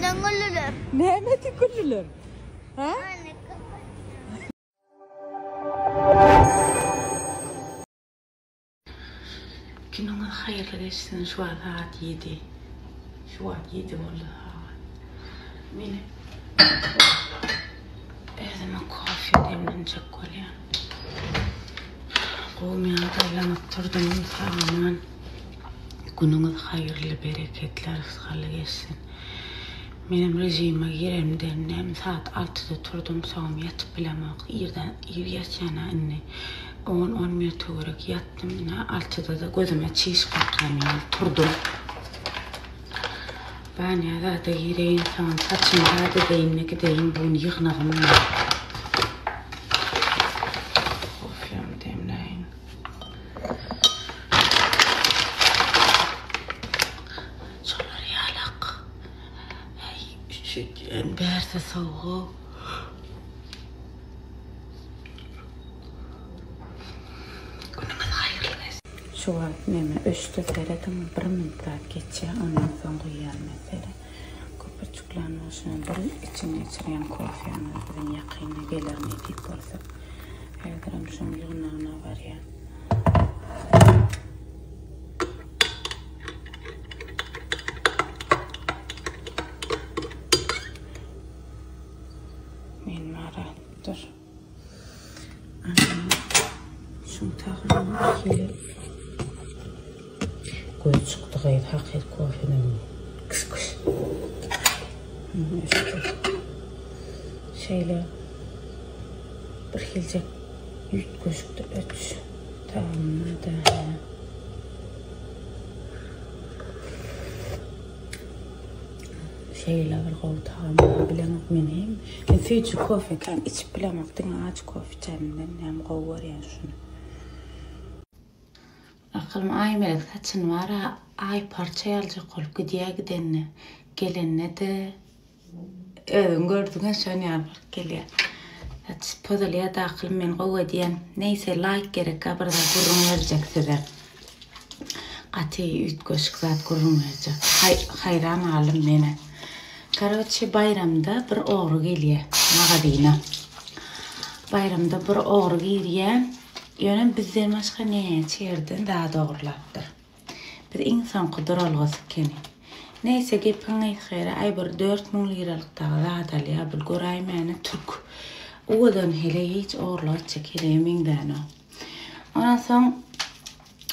Dengeliler. Mehmet'i kullulur. Ha? Günün hayırlı geçsin şu an saat 7. Şu an 7 oldu. Benim evime kahve demlenecek kolyen. Kovmaya daylanıp durdum sağaman. Gününüz hayırlı, bereketli, rızkalı geçsin. Benim rejime giremden nem saat 6'da turdum, soğum yatıp bilemek. İr yatsana anne. 10 minut olarak yattım. 6'da da gözüme çiş kalkamıyor. Turdum. Ben ya da gireyim tamam. Saçım da deyim ne gideyim bunu yıknağım. Kofyam demleyin. Şolar yalak. Şu berse soğuğu. Şu an neme 3'te seyredim, 1 minutlar geçe, ondan sonra uyuyalım efendim. Köpücüklerin başına bir içine içiren kofyanı ben yakına gelir mi deyip borsa. Evdirim şun yığınağına var ya. Men mara, dur. Şun tağırım ki koy çıktı gayet hakir kofyanın kıs kıs. Şeyle bir hilcek yüz koşuktu ötüş. Tamamladı. Şeyle bir kol tamamladı. Bilemek meneyim. Ben füyücü kofi kan içip bilemektin ağaç kofi çayımdan. Hem kovar ya şunu. Akılım ay melek saçın var ha. Ay parçaya alacak olup gidiye gidenine. Gelenine de ödün gördüğün şöyle yapar geliyor. Podalıya da akılım ben kova diyen. Neyse like gerek kabarda kurun verecek size. Ati üt koşuk zat kurun verecek. Hayran alım beni. Karavatçı bayramda bir oğru geliyor. Mağadina. Bayramda bir oğru geliyor. Yönem bizden başka ne çeyrden daha doğrulattır. Bir insan kudur olğası keni. Neyse gepin ayxere ay bir 4.000 liralık dağı dağdalıya bil göraymayana Türk. Oğudan hele hiç oğurlat çekeleyemin dana. Ondan sonra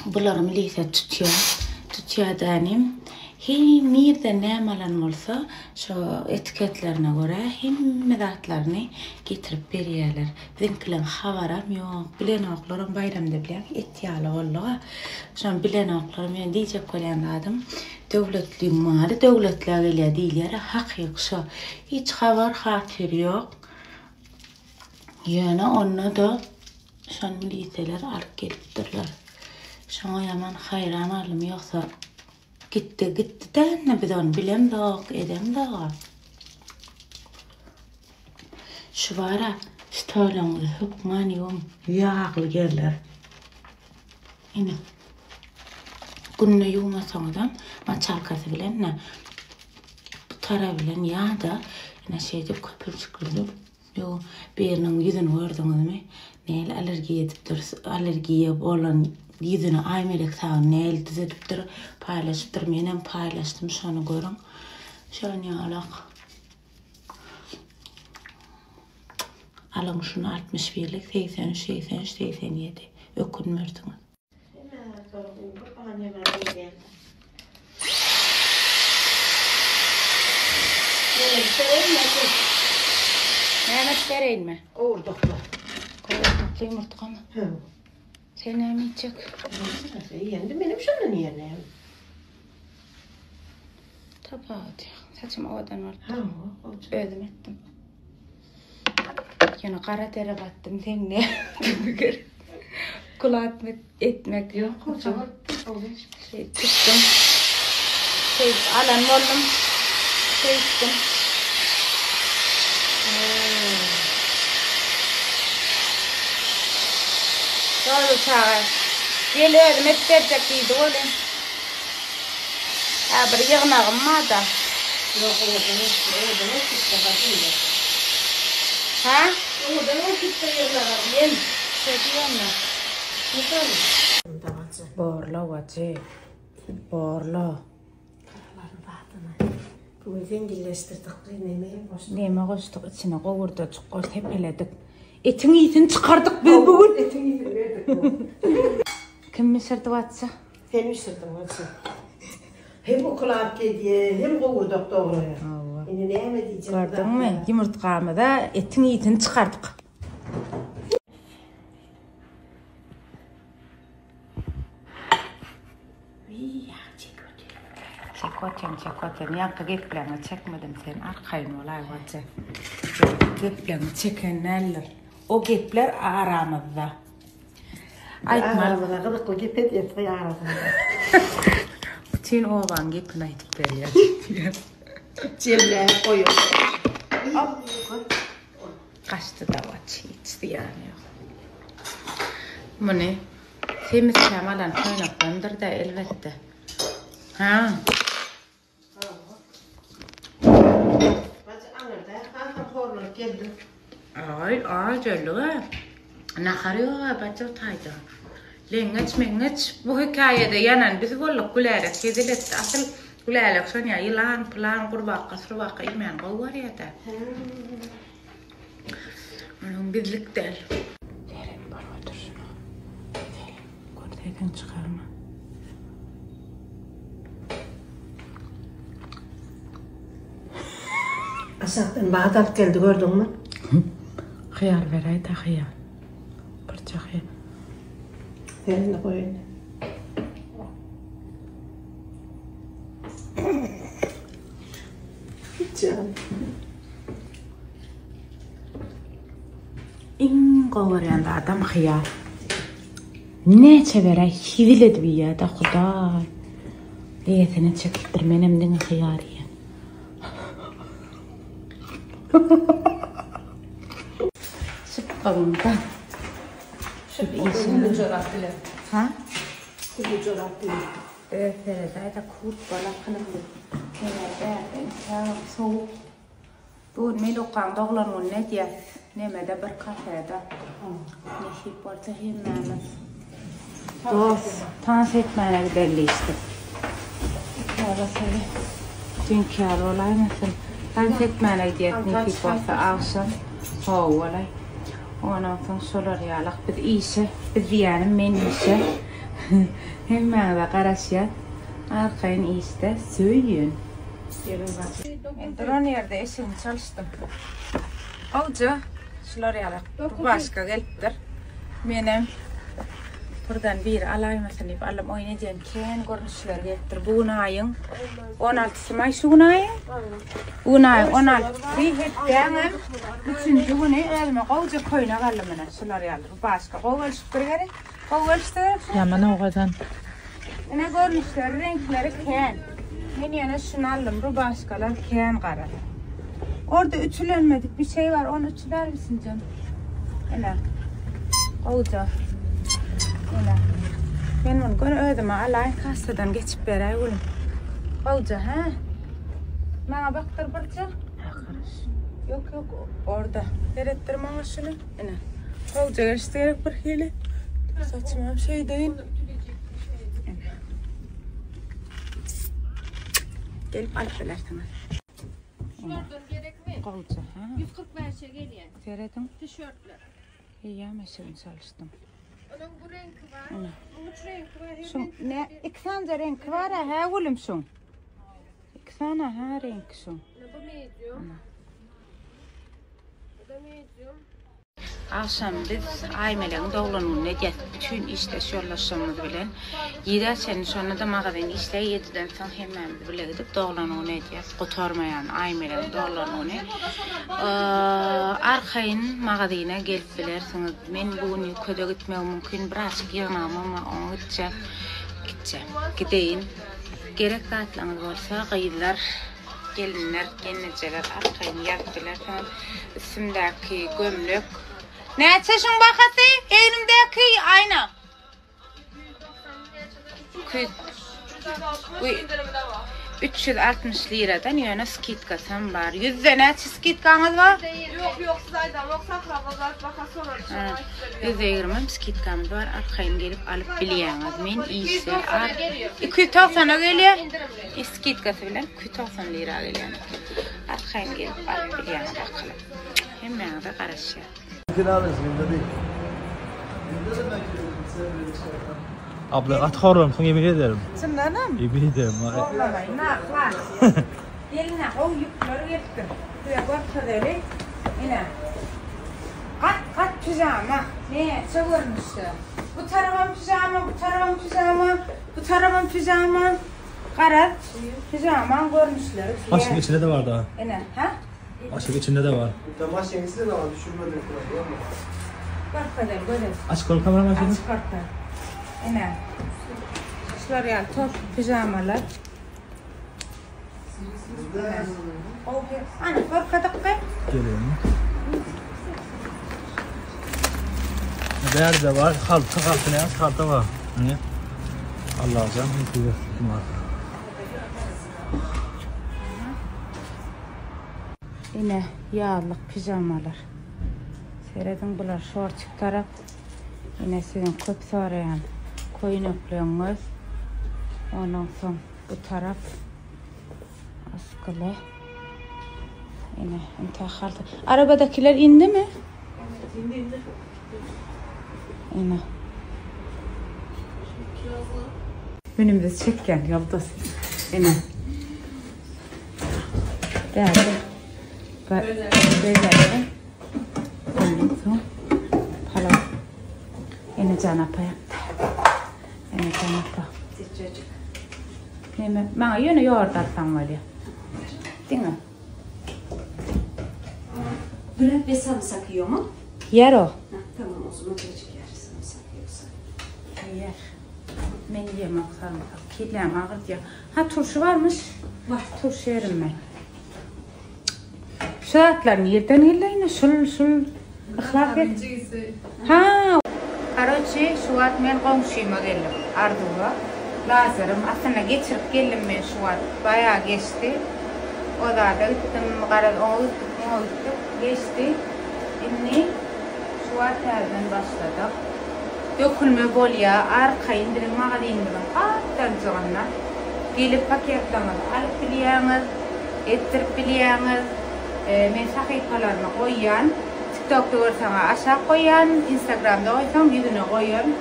bularım lise tutuyor danim. Hem nerede ne malan olsa şu etiketlerine göre hem medatlarını getirip veriyorlar. Bizimkilerin havaram yok. Bilen oğullarım bayramda bilen etyalı vallahi. Şu an bilen oğullarım yani diyecek olan adım. Devletli mali devletler geliyor değiller. Hak yok şu. Hiç haber hatır yok. Yani onu da şu an liseler alıp geliptirler. Şu an yaman hayran alım yoksa gitti de ne biz onu bilem de yok, edem de yok. Şu var ha, stolumuzu hükmaniyum yağlı gelirler. Yine gününe yuğmasan adam, çalkası bilen ne, tara bilen ya da yine şeyde köpürcüklülür. Yo, birinin yüzünü gördünüz mü? Neyle alerji ediptir, alerjiye olan yüzünü aymelek sağın neyle düzeltiptir, paylaşıptır. Menem paylaştım şunu görün. Şöyle alak. Alın şunu 61'lik, 83, 83, 87. Ökünmürdünüz. Mehmet vereyim mi? Oğurdaklı. Koyaklı yumurtka mı? Hı. Sen ne yiyecek? Yendi benim şunun yerine. Tabağı diyor. Saçım ovadan var. Ha, Ödüm ettim. Yani kara tere battım. Sen ne? Kulağı etmek yok. Şey çıktım. Şey alan oldum. Şey içtim. Doğru çağır. Geliyorum hep verecek değildi oğlum. Ha bir yığınağım var da. Yok oradan çıktı bakayım. Ha? Oradan çıktı yerler. Yem. Seviyorum. Davacı. Borla vacı. Borla. Bu zengilleştirdik nemeyi boş. Neme koştuk içine kovurdu, çukur tepeledik. Etin iyisini çıkardık biz bugün. Etin iyisini verdik bu. Kim misirdi vatsa? Sen misirdim vatsa. Hem okular diye hem kovurduk doğruya. Allah. Yine ne diyeceğim? Gördün mü? Yumurtkamı da etin iyisini çıkardık. Çekoten. Yankı geplerini çekmedim sen. Arkayın olay vatsa. Geplerini çekenlerler. O gepler aramızda. Aramızda kılıklı gepet yatıyor aramızda. Bütün oğlan gepini aytıp veriyor. Cemle koyuyor. Kaçtı da vatsa içti yani. Bu ne? Temiz çamadan kaynaklandır da elbette. Ha. Ay canlı. Nakarıyor bacı tayda. Lengeç mengeç bu hikayede yanan biz bolluk gülerek kezilet asıl gülerek son ya yılan plan kurbağa kasır vaka imen var ya da. Onun bizlik değil. Derin var otur şuna. Derin. Kortaydan çıkarma. Asaktan bağdat geldi gördün mü? Hıyar veray da hıyar. Parça hıyar. Senin de koyun. Can. Kovaryan da adam hıyar. Ne veray hidiledi bir ya da Xuday. Liyetini çektirmenem dine hıyar ya. Sıkkınında. Şu bir iyisini. Ha? Kudu çorap değil. Evet, da kurt balakını. Evet, soğuk. Bu ne lokan doğulan ne diye. Nemede bir kafede. Ne hip orta himmenin. Dost, dans etmene belli işte. Orası dünkü olay nasıl? Dans etmene gidiyor. Ne hip orta avşan. Olay. Ondan sonra solar yalak bir işe, bir diyenim men işe. Hemen de karışıyor. Arkayın işte söyleyin. Drone yerde eşim çalıştım. Avcı, solar yalak. Bu başka geliptir. Benim buradan bir alay mesela alam oynayacağım kendi görünüşler getir. Bu ayın 16 May şu ayın. Unay 16 bir hepten üçüncü günü elime koyacak koyuna kalımına solar yalak. Başka kovalıştır gerek. Kovalıştır. Yamana o kadar. Ne görünüşler renkleri ken. Ben yana şunu aldım. Bu başkalar ken karar. Orada ütülenmedik bir şey var. Onu ütüler misin canım? Ela. Koyacak. Ela. Ben bunu gönü ödüm. Alay kasadan geçip beray oğlum. Koyacak ha? Bana baktır barca. Yok orada. Verettir bana şunu. Ela. Koyacak isteyerek bir hile. Saçma şey değil. Gelip alıp velersin. Tişörtler gerek mi? Koyacak ha? 145'e geliyor. Veredim. Tişörtler. İyi mesela çalıştım. Onun bu rengi var. Bu üç rengi var. Şun ne? İki tane renk var ha oğlum şun. İki tane ha renk şun. Bu medium. Bu da medium. Akşam biz Aymele'nin doğulanını ne diye bütün işte şorlaşmamız bilen. 7 sene sonra da mağazanın işte 7'den sonra hemen bile gidip doğulanını ne diye kurtarmayan Aymele'nin doğulanını. Arkayın mağazana gelip bilirsiniz. Ben bunu köde gitmem mümkün birazcık yanağım ama onu gideyim. Gerek katlanız olsa kıyılar, gelinler, geliniceler arkayın yaptılar. Üstümdeki gömlek. Ne açıyorsun bakası? Elimdeki ayna. 360 liradan yana skitkasam var. 100 tane skitkanız var? Yok siz aydan yoksa krabazat bakası olur. 120 skitkamız var. Arkayın gelip alıp biliyeniz. Men iyisi. 290'a geliyor. Skitkası bilen 290 lira geliyor. Arkayın gelip alıp biliyeniz bakalım. Hemen de karışıyor. Abla at horlam sana yemin ederim. Sındanım. Yemin ederim. Zorlamayın. Naklar. Eline o yükleri getir. Buraya bak öyle. Yine. Kat pijama. Ne? Çok görmüştü. Bu tarafın pijama, bu tarafın pijama, bu tarafın pijama. Karat. Pijama görmüşler. Aşkın içinde de var daha. Yine. Ha? Aşkın içinde de var. Tamam şeysi de var düşürmedim. Bak kadar böyle. Aç kol kamera başını. Aç kartı. Yine. Şunlar yani top pijamalar. Ana korkadık be. Geliyorum. Değer de var. Altına yaz. Karta var. Hani? Allah'ım. Hükümet var. Yine yağlık pijamalar. Seyredin bunlar şortik taraf. Yine sizin köp sorayan koyun öplüğünüz. Ondan sonra bu taraf askılı. Yine intihalde. Arabadakiler indi mi? İndi. Yine. Önümüzde çekken yıldız. Yine. Değerli. Böyle. Ondan sonra pala. Yine canapa yaptı. Yine canapa. Neyme? Bana yine yoğurt atsan var ya. Değil mi? Bülent ve sarımsak yiyor mu? Yer o. Ha, tamam o zaman çocuk yer sarımsak yiyorsa. Yer. Ben yiyemem sarımsak. Kedilem ağır diyor. Ha turşu varmış. Var. Turşu yerim ben. Şu atlarını yerden yine şul. Ihlak et. Ha. Karoçi şu at men komşuyuma geldim. Arduva. Lazırım. Aslında geçirip geldim ben şu at. Bayağı geçti. O da gittim. O geçti. Şimdi şu at yerden başladık. Dökülme bol ya. Arka indirin mağa indirin. Attan sonra gelip paketlemez. Alıp biliyeniz. Ettirip biliyeniz. Men sahipalarına koyan. TikTok'ta görsene aşağı koyan. Instagram'da koysan yüzüne koyan.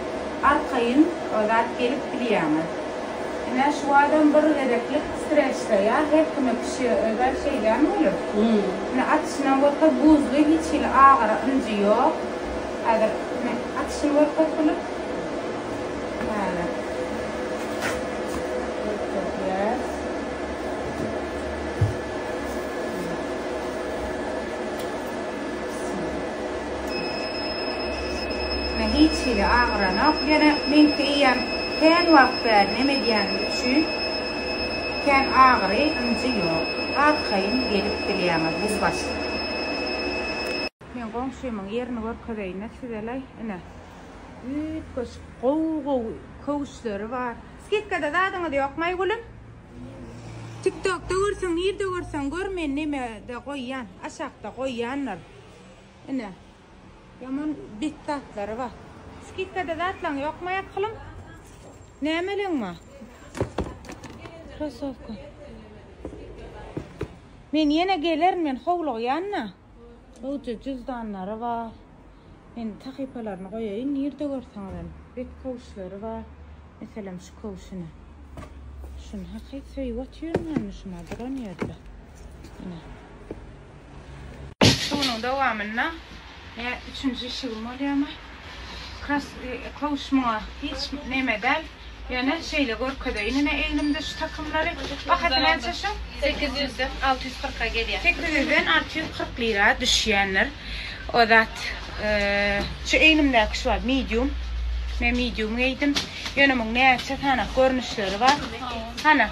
Arkayın o da gelip biliyeniz. Yine şu adam bir gerekli streçte ya. Hep kime kişi özel şeyler mi olur? Yine atışına bakıp buzlu hiç ile ağır önce yok. Eğer atışına bakıp bulup böyle. Yes. Hiç ile ağıranak. Yine ben kıyam. Ken vakti ne diyen üçün ken ağrı önce yok. Arkayın gelip biliyeniz biz başı. Ben komşuyumun yerini görkadayım. Sizelay ine. Ütköş koğuşları var. Skitkada dadını da yok may gülüm. TikTok'ta görsen, nerede görsen görmeyin neme de koyan. Aşağıda koyanlar. Ine. Yaman bit tatları var. Skitkada datlan yok may aklım. Ne emelin mi? Krasovka. Men yine gelirim men hovluq yanına. Oca cüzdanları var. Men takipalarını koyayım. Nerede görsen bek koğuşları var. Mesela şu koğuşuna. Şunu hakikaten yuvatıyorum yani şuna duran yerde. Şunun devamında ne üçüncü işim oluyor ama koğuşma hiç nemeden yani şeyle görkede yine elimde şu takımları bakın en şu 800'den 640'a geliyor. 800'den 640 lira düşüyenler. O da şu elimdeki şu var medium. Ben medium giydim. Yönümün ne satana görünüşleri var. Hani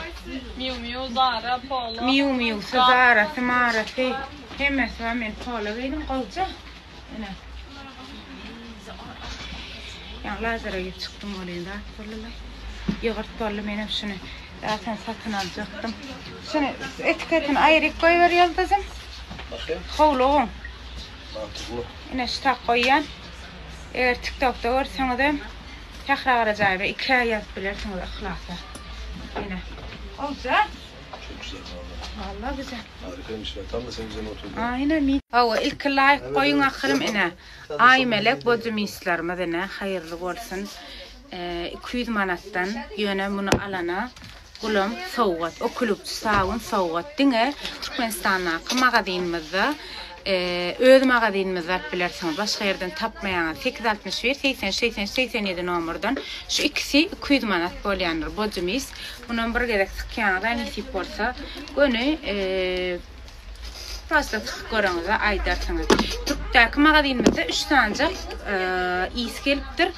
Miu Zara Polo. Miu Zara Samara şey hemen ben Polo giydim koca. Yine yani lazera çıktım oraya da vallahi yoğurt pahalı benim şunu Zaten satın alacaktım. Şunu etiketini ayrık koyuver Yıldız'ım. Bakayım. Hovluğun. Mantıklı. Yine ştak koyan. Eğer TikTok'ta görseniz de tekrar aracağım. 2 ay yazıp bilirsiniz ıhlasa. Yine. Olacak. Çok güzel valla. Vallahi güzel. Harikaymış ya. Tam da sen güzel oturdun. Aynen mi? Hava ilk like koyun akırım ine. Ay melek bozu mislerimiz ine. Hayırlı olsun. 200 manattan yöne bunu alana. Kulum soğuk. O kulüp sağın soğuk. Dine Türkmenistan'a magazinimizde. Öz magazinimizde bilirsiniz. Başka yerden tapmayan 861 87 numaradan şu ikisi 200 manat bolyanır bozumis. Bunun bir gerek sıkyanlar nisip olsa günü fazla görüngüz aydarsınız. Türk'teki magazinimizde 3 tane iyisi gelipdir.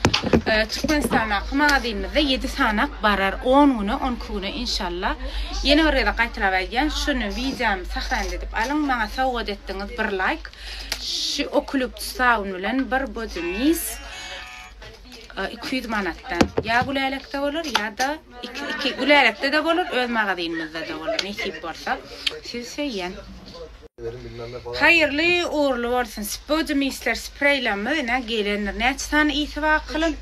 Türkmenistan'daki magazinimizde 7 tane barar. 10 günü 12 günü inşallah. Yeni oraya qaytarabilgan şunu videomu saqlan edip alın. Bana sovg'a ettiniz bir like. Şu okulub sağın bilen bir bozumis 200 manattan. Ya güleylekte olur ya da iki güleylekte de olur. Öz magazinimizde de olur. Nesip olsa siz söyleyin. Hayırlı uğurlu olsun. Spocu misler spreylenmedi ne gelenler. Ne tane itibar kılın?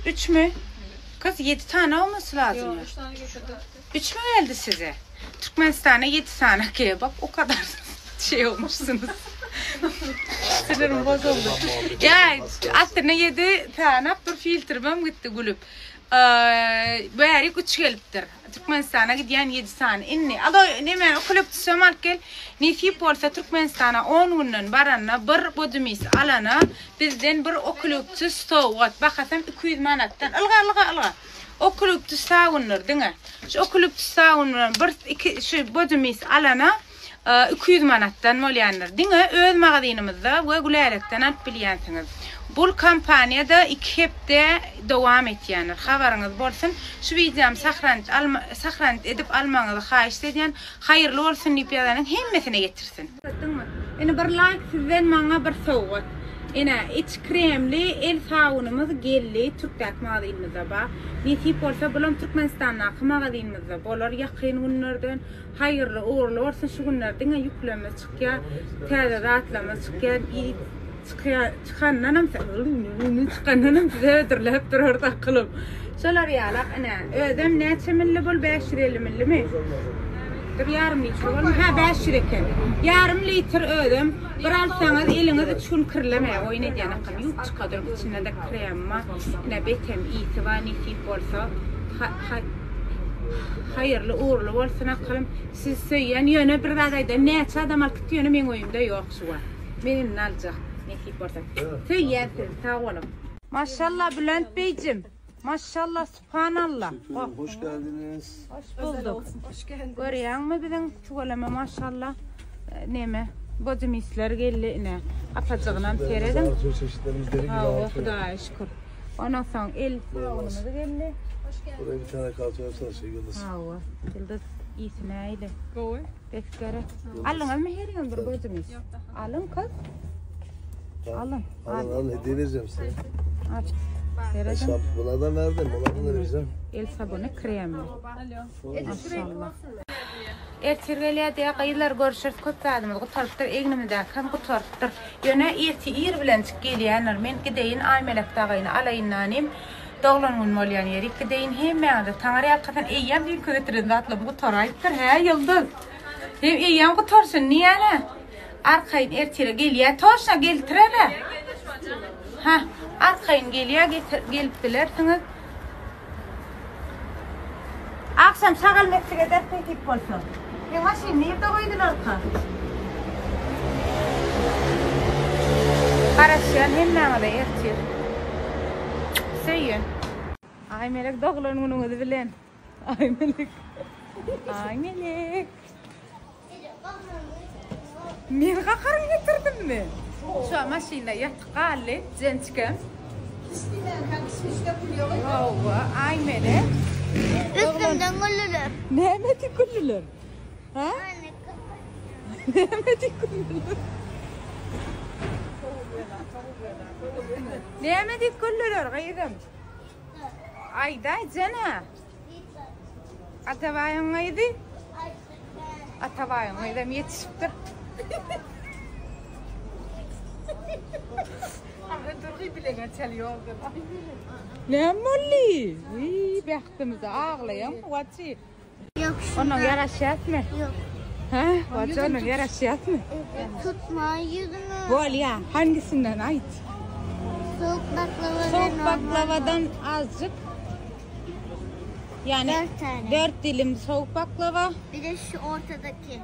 3 mü? Kız 7 tane olması lazım ya. 3 mü geldi size? Türkmenistan'a 7 tane ki bak o kadar şey olmuşsunuz. Sinirim bozuldu. Ya aslında 7 tane bir filtrem gitti gülüp. Bari 3 geliptir. Türkmenistan'a gidiyen 7 tane. İnni. Alo ne kulüp sömerken nisip olsa Türkmenistan'a 10 günden baranna bir bodumis alana bizden bir o kulüpçü stoğat bakasam 200 manattan. Alga. O kulüpçü sağınır değil mi? Şu o kulüpçü sağınır bir şu bodumis alana 200 manattan molyanır değil mi? Öz magazinimizde ve güleylekten alıp biliyorsunuz. Bu kampanyada 2 hafta devam etýändir. Habarınız bolsun. Şu videomu saqlan edip almaňyzy haýyş edýän. Hayırlı olsun diýip ýazyň hemmesine getirsin. Ene bir like sizden maňa bir sowgat. Ene iç kremli el sabunumuz geldi. Türk'däki magazinimizde bar. Nesip bolsa bulam Türkmenistan'daky magazinimizde bolar. Ýakyn günlerden hayırlı uğurlu olsun şu günlerden ýükleme çykýar. Täze rahatlama çykýar. Çıkanlanam zödürlep durur takılım. Şolar yalak ana ödem neçe milli bol 550 milli mi? Bir yarım litre bol ha 5 eken. Yarım litre ödem bir alsanız eliniz 3 gün kirlemeye oyna diýen akam ýok çıkadyr içinde de krem var. Ine betem iyisi var nisip bolsa hayırlı uğurlu bolsun akalım. Siz söýýän ýöne bir bagayda neçe adam alyp ýöne men oýumda ýok şuwa. Menin aljak. Nesip olsa. Söylersin, sağ olun. Maşallah Bülent Beyciğim. Maşallah, subhanallah. Hoş geldiniz. Hoş bulduk. Hoş geldin. Görüyor musun bizim çuvalama maşallah. Neme? Bozumisler geldi ne? Apacığınam seyredin. Çeşitlerimiz deli gibi. Ha, Hudağa şükür. Ondan sonra el sağlığımız geldi. Buraya bir tane kartı yapsana şey Yıldız. Ha, Yıldız iyisi neydi? Goy. Beklere. Alın mı her gün bir bozumis? Alın kız. Alın. Alın hediye vereceğim size. Aç. Seyredin. Hesap bunlardan verdim. Bunlardan da vereceğim. El sabunu kremli. Maşallah. Ertirgeliye diye kayılar görüşürüz kötadımız. Kutarıktır egnimde kan kutarıktır. Yöne erti ir bilen çık geliyenler. Men gideyin aymelek dağayını alayınlanim. Doğlanın molyan yerik gideyin hemen de. Tanrı yakatan eyyem değil kötürün zatlı bu kutarayıktır. He Yıldız. Hem eyyem kutarsın niye ne? Arkayın ertire geliye toşna geltirele. Ha, arkayın geliye gelipdilersiniz. Akşam şagal meksike der pekip bolsun. Hem aşın nerede koydular ka? Karasyan hem nağda ertir. Söyün. Ay melek doğulan unuğudu bilen. Ay melek. Ay melek. Men qakarın getirdim mi? Şu maşinada yattık halde gençken. Ay melek. Üstümden güllülür. Nemeti güllülür. Ha? Nemeti güllülür. Nemeti güllülür kıydım. Ay da cana. Atabayın mıydı? Atabayın mıydı? Yetişiptir. Durgu bile geçeliyor. Ne molli? İyi baktığımıza ağlayan vatı. Yok Onun yaraşıyat mı? Yok. Ha? Vatı onun yaraşıyat mı? Tutma yüzünü. Bol ya. Hangisinden ait? Soğuk baklava Soğuk ve normal. baklavadan azıcık. Yani 4 tane. 4 dilim soğuk baklava. Bir de şu ortadaki.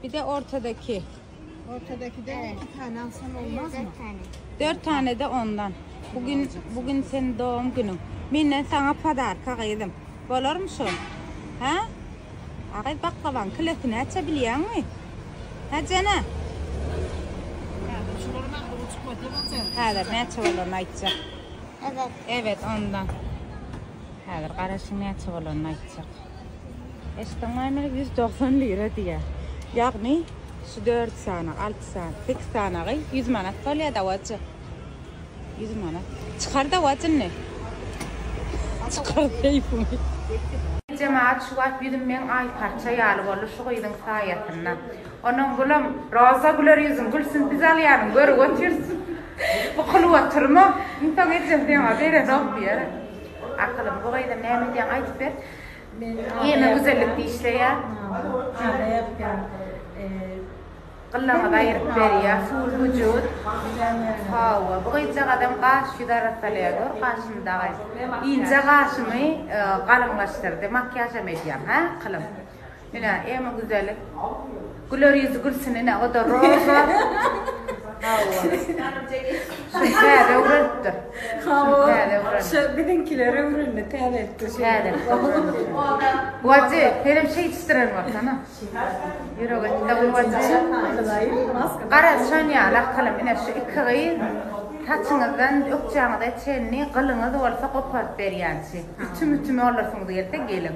Bir de ortadaki. Ortadaki de 2 tane alsan olmaz 4 mı? tane. 4 tane de ondan. Bugün senin doğum günün. Minne sana padarka kıydım. Olur musun? Ha? Ağay baklavan kilitini açabiliyor mu? Ha cana? Hadi ne açıvalığını açacak. Evet. Evet ondan. Hadi karışın ne açıvalığını açacak. İşte bana 190 lira diye. Yani şu 4 tane, 6 tane, 8 tane 100 manat kalıyor da vacı. 100 manat. Çıkar da vacın ne? Çıkar keyfimi. Cemaat şu an yüzüm men ay parça yalı bolu şu qoydun sayatından. Onun bulam roza güler yüzün gülsün biz alyanın görü götürsün. Bu kulu oturma. İnsan edeceğim diye haberi yok bir yere. Akılım bu qoydum neyme diyen aytıp ver. Yeme güzellikli işleyen. Qıllama bayırıp veriyor, full vücut. Hava, bu qoyacak adam qaş yudaratalıya gör, qaşındağı. İnce qaşımı qalınlaştırdı, makyaj emediyem, ha, qılım. Yine, eme güzellik. Güler yüzü gülsün, o da roza. Şüphede uğrattır. Şu bizimkileri ürünü teyze etti. Vacı, benim şey istiren var sana. Yürü git, vacı. Qara Sonya, laqalım, ine şu iki qıyı taçınızdan ökçağıda çenini qılınız olsa qoparıp beryançı. Ütüm olarsınız yerde gelin.